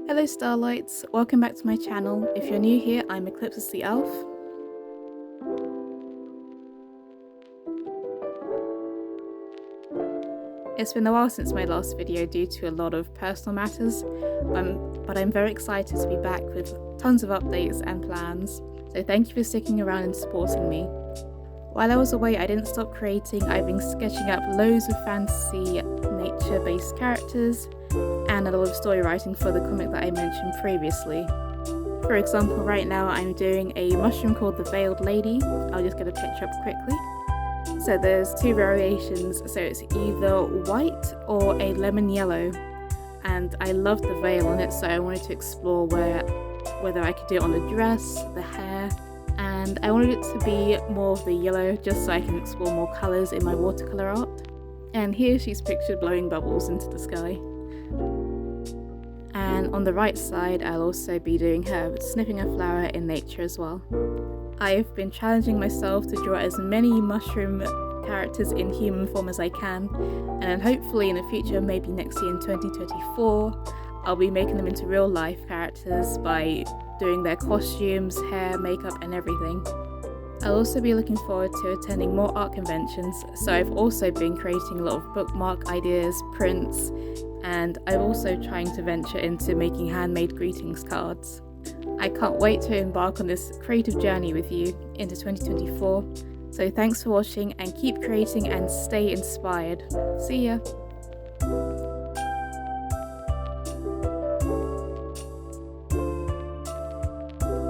Hello Starlights, welcome back to my channel. If you're new here, I'm Eclipses the Elf. It's been a while since my last video due to a lot of personal matters, but I'm very excited to be back with tons of updates and plans, so thank you for sticking around and supporting me. While I was away, I didn't stop creating. I've been sketching up loads of fantasy, nature-based characters, and a lot of story writing for the comic that I mentioned previously. For example, right now I'm doing a mushroom called the Veiled Lady. I'll just get a picture up quickly. So there's two variations, so it's either white or a lemon yellow, and I love the veil on it, so I wanted to explore whether I could do it on the dress, the hair, and I wanted it to be more of the yellow just so I can explore more colours in my watercolour art. And here she's pictured blowing bubbles into the sky. And on the right side I'll also be doing her sniffing a flower in nature as well. I've been challenging myself to draw as many mushroom characters in human form as I can, and then hopefully in the future, maybe next year in 2024, I'll be making them into real life characters by doing their costumes, hair, makeup and everything. I'll also be looking forward to attending more art conventions, so I've also been creating a lot of bookmark ideas, prints, and I'm also trying to venture into making handmade greetings cards. I can't wait to embark on this creative journey with you into 2024, so thanks for watching and keep creating and stay inspired. See ya!